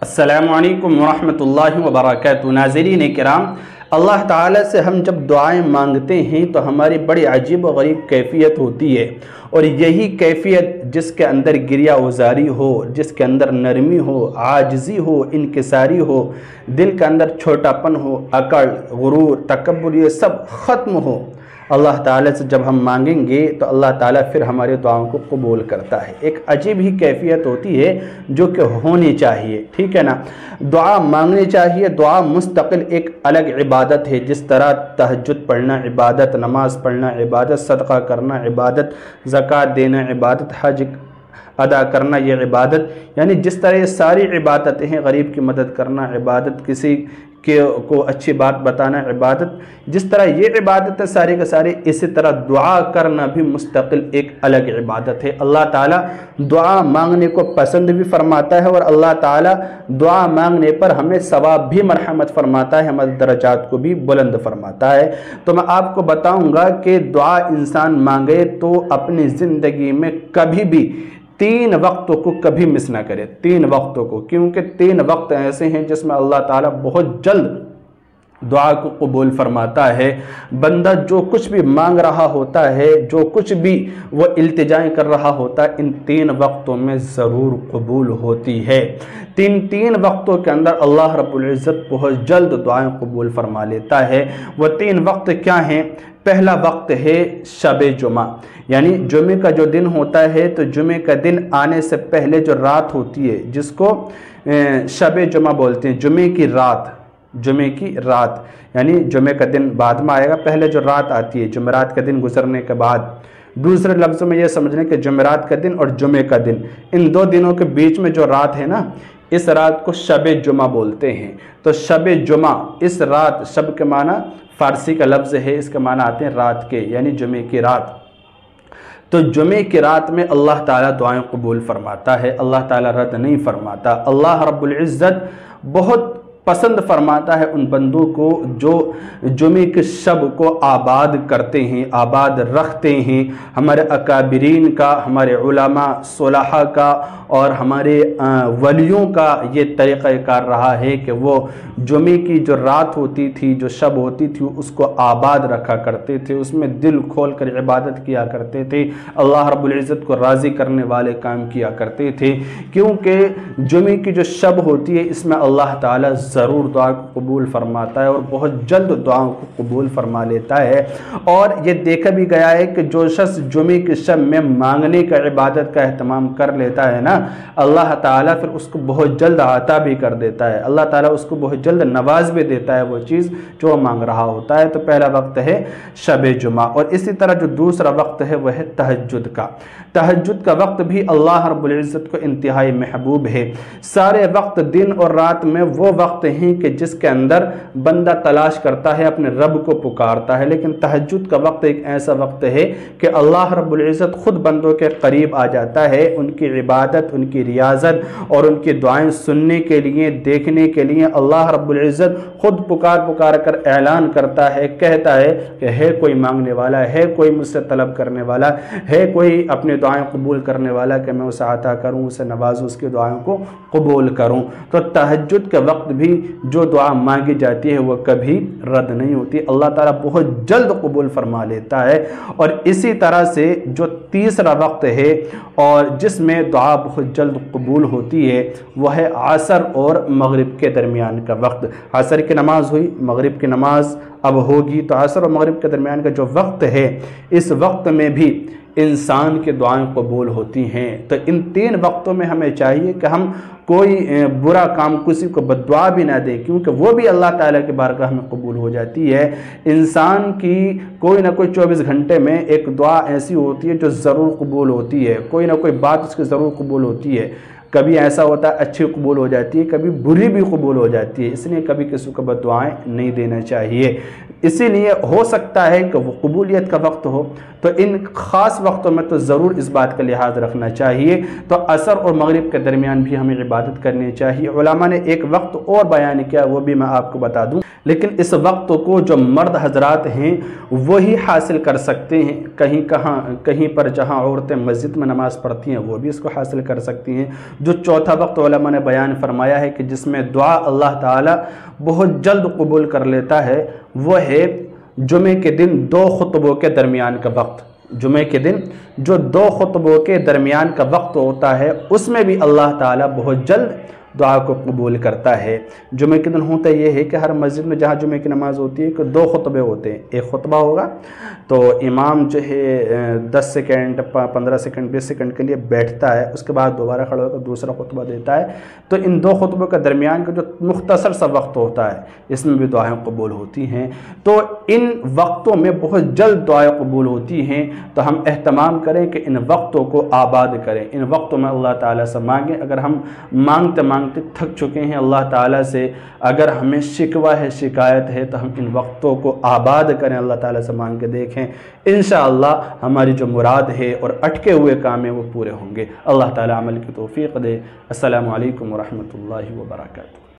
السلام علیکم ورحمۃ اللہ وبرکاتہ۔ ناظرین کرام، اللہ تعالیٰ سے ہم جب دعائیں مانگتے ہیں تو ہماری بڑی عجیب و غریب کیفیت ہوتی ہے، اور یہی کیفیت جس کے اندر گریہ وزاری ہو، جس کے اندر نرمی ہو، عاجزی ہو، انکساری ہو، دل کے اندر چھوٹا پن ہو، اکڑ، غرور، تکبر، یہ سب ختم ہو، اللہ تعالیٰ سے جب ہم مانگیں گے تو اللہ تعالیٰ پھر ہمارے دعاؤں کو قبول کرتا ہے۔ ایک عجیب ہی کیفیت ہوتی ہے جو کہ ہونی چاہیے، ٹھیک ہے نا۔ دعا مانگنی چاہیے۔ دعا مستقل ایک الگ عبادت ہے، جس طرح تہجد پڑھنا عبادت، نماز پڑھنا عبادت، صدقہ کرنا عبادت، زکوٰۃ دینا عبادت، حج ادا کرنا یہ عبادت، یعنی جس طرح یہ ساری عبادتیں ہیں، غریب کی مدد کرنا عبادت، کسی کو اچھی بات بتانا عبادت، جس طرح یہ عبادت ہے ساری کا ساری، اسی طرح دعا کرنا بھی مستقل ایک الگ عبادت ہے۔ اللہ تعالیٰ دعا مانگنے کو پسند بھی فرماتا ہے، اور اللہ تعالیٰ دعا مانگنے پر ہمیں ثواب بھی مرحمت فرماتا ہے، ہمارے درجات کو بھی بلند فرماتا ہے۔ تو میں آپ کو بتاؤں گا کہ دعا انسان مانگے تو اپنی زندگی میں کبھی بھی 3 وقتوں کو کبھی مس نہ کرے، 3 وقتوں کو، کیونکہ 3 وقت ایسے ہیں جس میں اللہ تعالیٰ بہت جلد دعا کو قبول فرماتا ہے۔ بندہ جو کچھ بھی مانگ رہا ہوتا ہے، جو کچھ بھی وہ التجائیں کر رہا ہوتا ہے، ان 3 وقتوں میں ضرور قبول ہوتی ہے۔ تین وقتوں کے اندر اللہ رب العزت بہت جلد دعائیں قبول فرما لیتا ہے۔ وہ 3 وقت کیا ہیں؟ پہلا وقت ہے شب جمعہ، یعنی جمعے کا جو دن ہوتا ہے، تو جمعے کا دن آنے سے پہلے جو رات ہوتی ہے، جس کو شب جمعہ بولتے ہیں، جمعے کی رات، یعنی جمعے کا دن بعد میں آئے گا، پہلے جو رات آتی ہے جمعرات کا دن گزرنے کے بعد۔ دوسرے لفظوں میں یہ سمجھنے کہ جمعرات کا دن اور جمعے کا دن، ان 2 دنوں کے بیچ میں جو رات ہے نا، اس رات کو شب جمعہ بولتے ہیں۔ تو شب جمعہ، اس رات، شب کے معنی فارسی کا لفظ ہے، اس کے معنی آتے ہیں رات کے، یعنی جمعے کی رات۔ تو جمعے کی رات میں اللہ تعالیٰ دعائیں قبول فرماتا ہے، اللہ تعالیٰ رد نہیں فرماتا۔ اللہ رب العزت بہت پسند فرماتا ہے ان بندوں کو جو جمعے کے شب کو آباد کرتے ہیں، آباد رکھتے ہیں۔ ہمارے اکابرین کا، ہمارے علماء صلحاء کا اور ہمارے ولیوں کا یہ طریقہ کار رہا ہے کہ وہ جمعے کی جو رات ہوتی تھی، جو شب ہوتی تھی، اس کو آباد رکھا کرتے تھے، اس میں دل کھول کر عبادت کیا کرتے تھے، اللہ رب العزت کو راضی کرنے والے کام کیا کرتے تھے، کیونکہ جمعے کی جو شب ہوتی ہے اس میں اللہ تعالیٰ ضرور دعا کو قبول فرماتا ہے، اور بہت جلد دعاؤں کو قبول فرما لیتا ہے۔ اور یہ دیکھا بھی گیا ہے کہ جو شخص جمعے کی شب میں مانگنے کا، عبادت کا اہتمام کر لیتا ہے نا، اللہ تعالیٰ پھر اس کو بہت جلد عطا بھی کر دیتا ہے، اللہ تعالیٰ اس کو بہت جلد نواز بھی دیتا ہے وہ چیز جو وہ مانگ رہا ہوتا ہے۔ تو پہلا وقت ہے شب جمعہ، اور اسی طرح جو دوسرا وقت ہے وہ ہے تہجد کا۔ تہجد کا وقت بھی اللہ رب العزت کو انتہائی محبوب ہے۔ سارے وقت دن اور رات میں وہ وقت ہیں کہ جس کے اندر بندہ تلاش کرتا ہے، اپنے رب کو پکارتا ہے، لیکن تہجد کا وقت ایک ایسا وقت ہے کہ اللہ رب العزت خود بندوں کے قریب آ جاتا ہے، ان کی عبادت، ان کی ریاضت اور ان کی دعائیں سننے کے لیے، دیکھنے کے لیے اللہ رب العزت خود پکار کر اعلان کرتا ہے، کہتا ہے کہ ہے کوئی مانگنے والا، ہے کوئی مجھ سے طلب کرنے والا، ہے کوئی اپنے دعائیں قبول کرنے والا کہ میں اسے عطا کروں، اسے نوازوں، اس کی دعائوں کو قبول کروں۔ تو تہجد کے وقت بھی جو دعا مانگی جاتی ہے وہ کبھی رد نہیں ہوتی، اللہ تعالیٰ بہت جلد قبول فرما لیتا ہے۔ اور اسی طرح سے جو تیسرا وقت ہے اور جس میں دعا بہت جلد قبول ہوتی ہے وہ ہے عصر اور مغرب کے درمیان کا وقت۔ عصر کی نماز ہوئی، مغرب کی نماز اب ہوگی، تو عصر اور مغرب کے درمیان کا جو وقت ہے، اس وقت میں بھی انسان کی دعائیں قبول ہوتی ہیں۔ تو ان 3 وقتوں میں ہمیں چاہیے کہ ہم کوئی برا کام، کسی کو بددعا بھی نہ دے، کیونکہ وہ بھی اللہ تعالیٰ کی بارگاہ میں قبول ہو جاتی ہے۔ انسان کی کوئی نہ کوئی 24 گھنٹے میں ایک دعا ایسی ہوتی ہے جو ضرور قبول ہوتی ہے، کوئی نہ کوئی بات اس کی ضرور قبول ہوتی ہے۔ کبھی ایسا ہوتا ہے اچھی قبول ہو جاتی ہے، کبھی بری بھی قبول ہو جاتی ہے، اس لیے کبھی کسی کو بددعائیں نہیں دینا چاہیے۔ اسی لیے ہو سکتا ہے کہ وہ قبولیت کا وقت ہو، تو ان خاص وقتوں میں تو ضرور اس بات کا لحاظ رکھنا چاہیے۔ تو عصر اور مغرب کے درمیان بھی ہمیں عبادت کرنی چاہیے۔ علماء نے ایک وقت اور بیان کیا، وہ بھی میں آپ کو بتا دوں، لیکن اس وقت کو جو مرد حضرات ہیں وہی حاصل کر سکتے ہیں، کہیں پر جہاں عورتیں مسجد میں نماز پڑھتی ہیں وہ بھی اس کو حاصل کر سکتی ہیں، جو چوتھا وقت علماء نے بیان فرمایا ہے کہ جس میں دعا اللہ تعالیٰ بہت جلد قبول کر لیتا ہے، وہ ہے جمعے کے دن 2 خطبوں کے درمیان کا وقت۔ جمعے کے دن جو 2 خطبوں کے درمیان کا وقت ہوتا ہے، اس میں بھی اللہ تعالیٰ بہت جلد دعا کو قبول کرتا ہے۔ جمعے کے دن ہوتا یہ ہے کہ ہر مسجد میں جہاں جمعے کی نماز ہوتی ہے کہ 2 خطبے ہوتے ہیں، ایک خطبہ ہوگا تو امام جو ہے 10 سیکنڈ 15 سیکنڈ 20 سیکنڈ کے لیے بیٹھتا ہے، اس کے بعد دوبارہ کھڑا ہو کر دوسرا خطبہ دیتا ہے۔ تو ان 2 خطبوں کے درمیان کا جو مختصر سا وقت ہوتا ہے، اس میں بھی دعائیں قبول ہوتی ہیں۔ تو ان وقتوں میں بہت جلد دعائیں قبول ہوتی ہیں، تو ہم اہتمام کریں کہ ان وقتوں کو آباد کریں، ان وقتوں میں اللہ تعالیٰ سے مانگیں۔ اگر ہم مانگتے مانگتے تھک چکے ہیں اللہ تعالیٰ سے، اگر ہمیں شکوہ ہے، شکایت ہے، تو ہم ان وقتوں کو آباد کریں، اللہ تعالیٰ سے مانگ کے دیکھیں، انشاءاللہ ہماری جو مراد ہے اور اٹکے ہوئے کام ہیں وہ پورے ہوں گے۔ اللہ تعالیٰ عمل کی توفیق دے۔ السلام علیکم ورحمۃ اللہ وبرکاتہ۔